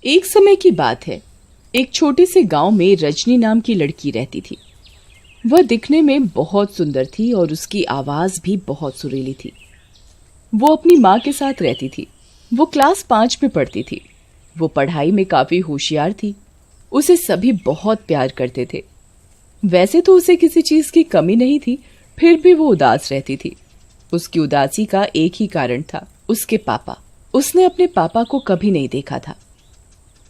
एक समय की बात है। एक छोटे से गांव में रजनी नाम की लड़की रहती थी। वह दिखने में बहुत सुंदर थी और उसकी आवाज भी बहुत सुरीली थी। वो अपनी माँ के साथ रहती थी। वो क्लास 5 में पढ़ती थी। वो पढ़ाई में काफी होशियार थी। उसे सभी बहुत प्यार करते थे। वैसे तो उसे किसी चीज की कमी नहीं थी, फिर भी वो उदास रहती थी। उसकी उदासी का एक ही कारण था, उसके पापा। उसने अपने पापा को कभी नहीं देखा था।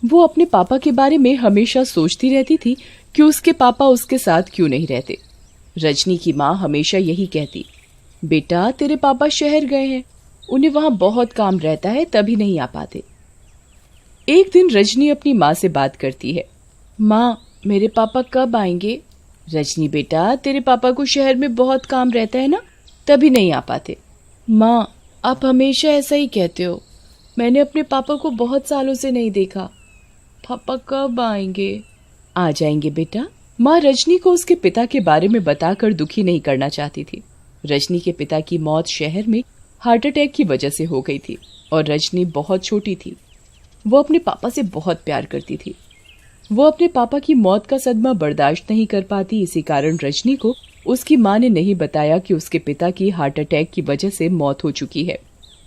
वो अपने पापा के बारे में हमेशा सोचती रहती थी कि उसके पापा उसके साथ क्यों नहीं रहते। रजनी की माँ हमेशा यही कहती, बेटा तेरे पापा शहर गए हैं, उन्हें वहां बहुत काम रहता है, तभी नहीं आ पाते। एक दिन रजनी अपनी माँ से बात करती है, माँ मेरे पापा कब आएंगे? रजनी बेटा तेरे पापा को शहर में बहुत काम रहता है ना, तभी नहीं आ पाते। माँ आप हमेशा ऐसा ही कहते हो, मैंने अपने पापा को बहुत सालों से नहीं देखा, पापा कब आएंगे? आ जाएंगे बेटा। माँ रजनी को उसके पिता के बारे में बताकर दुखी नहीं करना चाहती थी। रजनी के पिता की मौत शहर में हार्ट अटैक की वजह से हो गई थी और रजनी बहुत छोटी थी। वो अपने पापा से बहुत प्यार करती थी। वो अपने पापा की मौत का सदमा बर्दाश्त नहीं कर पाती। इसी कारण रजनी को उसकी माँ ने नहीं बताया कि उसके पिता की हार्ट अटैक की वजह से मौत हो चुकी है।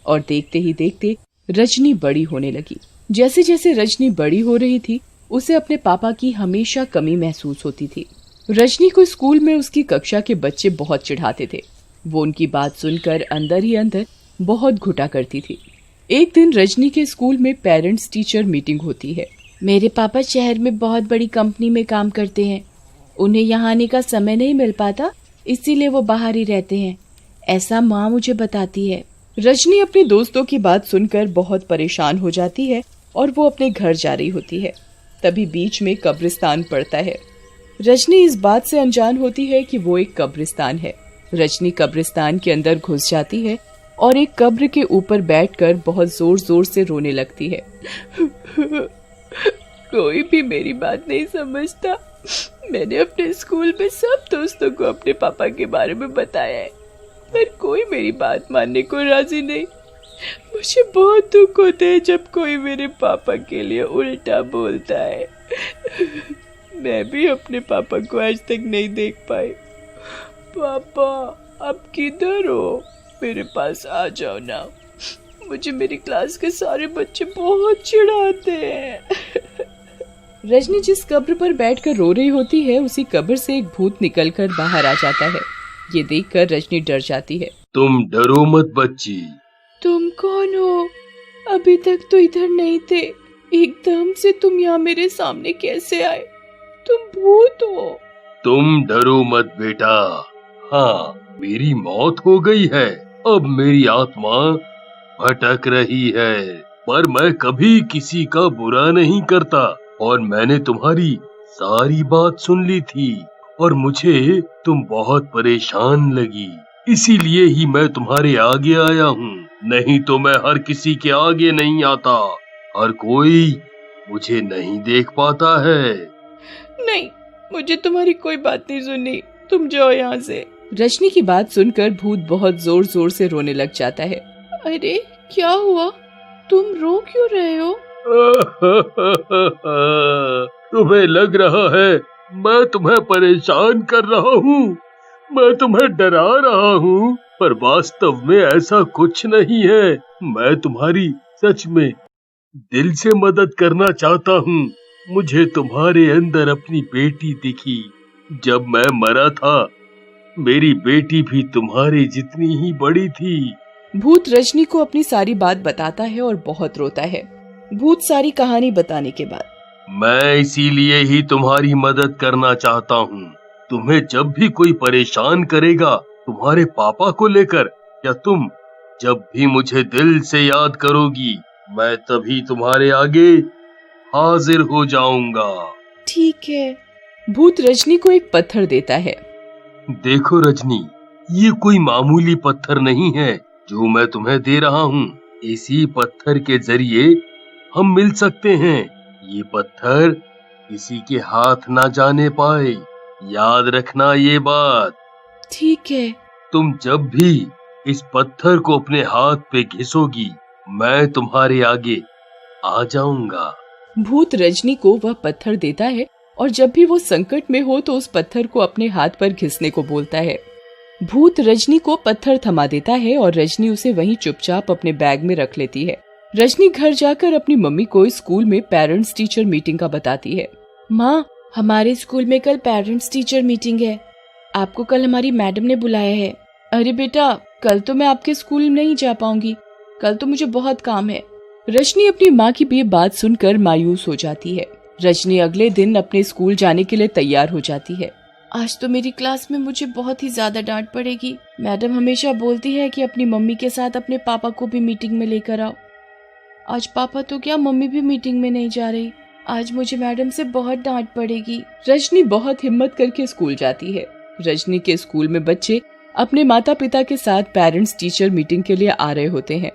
और देखते ही देखते रजनी बड़ी होने लगी। जैसे जैसे रजनी बड़ी हो रही थी, उसे अपने पापा की हमेशा कमी महसूस होती थी। रजनी को स्कूल में उसकी कक्षा के बच्चे बहुत चिढ़ाते थे। वो उनकी बात सुनकर अंदर ही अंदर बहुत घुटा करती थी। एक दिन रजनी के स्कूल में पेरेंट्स टीचर मीटिंग होती है। मेरे पापा शहर में बहुत बड़ी कंपनी में काम करते हैं, उन्हें यहाँ आने का समय नहीं मिल पाता, इसीलिए वो बाहर ही रहते हैं, ऐसा माँ मुझे बताती है। रजनी अपने दोस्तों की बात सुनकर बहुत परेशान हो जाती है और वो अपने घर जा रही होती है। तभी बीच में कब्रिस्तान पड़ता है। रजनी इस बात से अनजान होती है कि वो एक कब्रिस्तान है। रजनी कब्रिस्तान के अंदर घुस जाती है और एक कब्र के ऊपर बैठकर बहुत जोर जोर से रोने लगती है। कोई भी मेरी बात नहीं समझता। मैंने अपने स्कूल में सब दोस्तों को अपने पापा के बारे में बताया है, पर कोई मेरी बात मानने को राजी नहीं। मुझे बहुत दुख होता है जब कोई मेरे पापा के लिए उल्टा बोलता है। मैं भी अपने पापा को आज तक नहीं देख पाई। पापा आप किधर हो? मेरे पास आ जाओ ना, मुझे मेरी क्लास के सारे बच्चे बहुत चिढ़ाते हैं। रजनी जिस कब्र पर बैठकर रो रही होती है, उसी कब्र से एक भूत निकलकर बाहर आ जाता है। ये देखकर रजनी डर जाती है। तुम डरो मत बच्ची। तुम कौन हो? अभी तक तो इधर नहीं थे, एकदम से तुम यहाँ मेरे सामने कैसे आए? तुम भूत हो? तुम डरो मत बेटा। हाँ, मेरी मौत हो गई है, अब मेरी आत्मा भटक रही है, पर मैं कभी किसी का बुरा नहीं करता। और मैंने तुम्हारी सारी बात सुन ली थी और मुझे तुम बहुत परेशान लगी, इसीलिए ही मैं तुम्हारे आगे आया हूँ। नहीं तो मैं हर किसी के आगे नहीं आता, हर कोई मुझे नहीं देख पाता है। नहीं, मुझे तुम्हारी कोई बात नहीं सुननी, तुम जाओ यहाँ से। रजनी की बात सुनकर भूत बहुत जोर जोर से रोने लग जाता है। अरे क्या हुआ, तुम रो क्यों रहे हो? तुम्हें लग रहा है मैं तुम्हें परेशान कर रहा हूँ, मैं तुम्हें डरा रहा हूँ, पर वास्तव में ऐसा कुछ नहीं है। मैं तुम्हारी सच में दिल से मदद करना चाहता हूँ। मुझे तुम्हारे अंदर अपनी बेटी दिखी। जब मैं मरा था, मेरी बेटी भी तुम्हारी जितनी ही बड़ी थी। भूत रजनी को अपनी सारी बात बताता है और बहुत रोता है। भूत सारी कहानी बताने के बाद, मैं इसीलिए ही तुम्हारी मदद करना चाहता हूँ। तुम्हें जब भी कोई परेशान करेगा तुम्हारे पापा को लेकर, या तुम जब भी मुझे दिल से याद करोगी, मैं तभी तुम्हारे आगे हाजिर हो जाऊंगा। ठीक है। भूत रजनी को एक पत्थर देता है। देखो रजनी, ये कोई मामूली पत्थर नहीं है जो मैं तुम्हें दे रहा हूँ। इसी पत्थर के जरिए हम मिल सकते हैं। ये पत्थर किसी के हाथ ना जाने पाए, याद रखना ये बात। ठीक है। तुम जब भी इस पत्थर को अपने हाथ पे घिसोगी, मैं तुम्हारे आगे आ जाऊंगा। भूत रजनी को वह पत्थर देता है और जब भी वो संकट में हो तो उस पत्थर को अपने हाथ पर घिसने को बोलता है। भूत रजनी को पत्थर थमा देता है और रजनी उसे वहीं चुपचाप अपने बैग में रख लेती है। रजनी घर जाकर अपनी मम्मी को स्कूल में पेरेंट्स टीचर मीटिंग का बताती है। माँ, हमारे स्कूल में कल पेरेंट्स टीचर मीटिंग है। आपको कल हमारी मैडम ने बुलाया है। अरे बेटा, कल तो मैं आपके स्कूल नहीं जा पाऊंगी, कल तो मुझे बहुत काम है। रजनी अपनी माँ की ये बात सुनकर मायूस हो जाती है। रजनी अगले दिन अपने स्कूल जाने के लिए तैयार हो जाती है। आज तो मेरी क्लास में मुझे बहुत ही ज्यादा डांट पड़ेगी। मैडम हमेशा बोलती है कि अपनी मम्मी के साथ अपने पापा को भी मीटिंग में लेकर आओ। आज पापा तो क्या, मम्मी भी मीटिंग में नहीं जा रही। आज मुझे मैडम से बहुत डांट पड़ेगी। रजनी बहुत हिम्मत करके स्कूल जाती है। रजनी के स्कूल में बच्चे अपने माता पिता के साथ पेरेंट्स टीचर मीटिंग के लिए आ रहे होते हैं।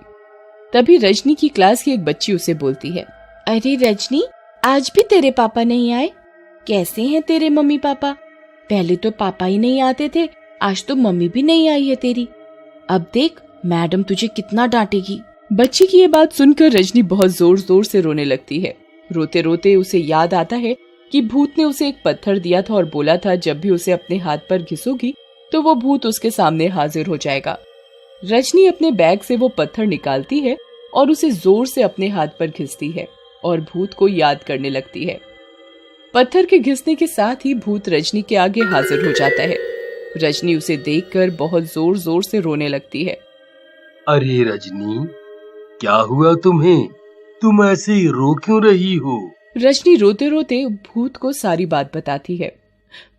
तभी रजनी की क्लास की एक बच्ची उसे बोलती है, अरे रजनी, आज भी तेरे पापा नहीं आए? कैसे हैं तेरे मम्मी पापा? पहले तो पापा ही नहीं आते थे, आज तो मम्मी भी नहीं आई है तेरी। अब देख, मैडम तुझे कितना डांटेगी। बच्ची की ये बात सुनकर रजनी बहुत जोर जोर से रोने लगती है। रोते रोते उसे याद आता है कि भूत ने उसे एक पत्थर दिया था और बोला था जब भी उसे अपने हाथ पर घिसोगी तो वो भूत उसके सामने हाजिर हो जाएगा। रजनी अपने बैग से वो पत्थर निकालती है और उसे जोर से अपने हाथ पर घिसती है और भूत को याद करने लगती है। पत्थर के घिसने के साथ ही भूत रजनी के आगे हाजिर हो जाता है। रजनी उसे देखकर बहुत जोर जोर से रोने लगती है। अरे रजनी, क्या हुआ तुम्हें? तुम ऐसे रो क्यों रही हो? रजनी रोते रोते भूत को सारी बात बताती है।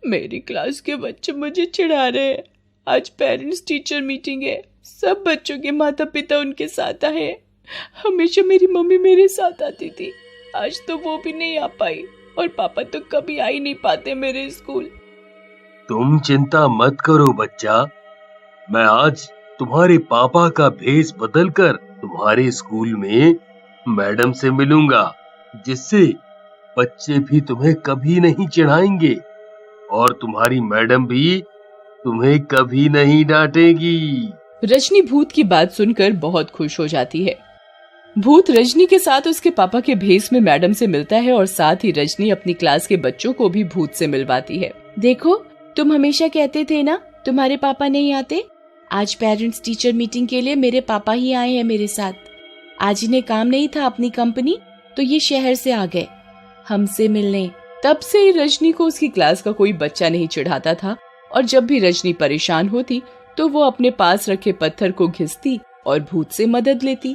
मेरी क्लास के बच्चे मुझे चिढ़ा रहे हैं। आज पेरेंट्स टीचर मीटिंग है, सब बच्चों के माता पिता उनके साथ आए हैं। हमेशा मेरी मम्मी मेरे साथ आती थी, आज तो वो भी नहीं आ पाई और पापा तो कभी आ ही नहीं पाते मेरे स्कूल। तुम चिंता मत करो बच्चा, मैं आज तुम्हारे पापा का भेष बदलकर तुम्हारे स्कूल में मैडम से मिलूंगा, जिससे बच्चे भी तुम्हें कभी नहीं चिढ़ाएंगे और तुम्हारी मैडम भी तुम्हें कभी नहीं डांटेगी। रजनी भूत की बात सुनकर बहुत खुश हो जाती है। भूत रजनी के साथ उसके पापा के भेष में मैडम से मिलता है और साथ ही रजनी अपनी क्लास के बच्चों को भी भूत से मिलवाती है। देखो, तुम हमेशा कहते थे ना तुम्हारे पापा नहीं आते, आज पेरेंट्स टीचर मीटिंग के लिए मेरे पापा ही आए हैं मेरे साथ। आज इन्हें काम नहीं था अपनी कंपनी, तो ये शहर से आ गए हमसे मिलने। तब से रजनी को उसकी क्लास का कोई बच्चा नहीं चिढ़ाता था और जब भी रजनी परेशान होती तो वो अपने पास रखे पत्थर को घिसती और भूत से मदद लेती।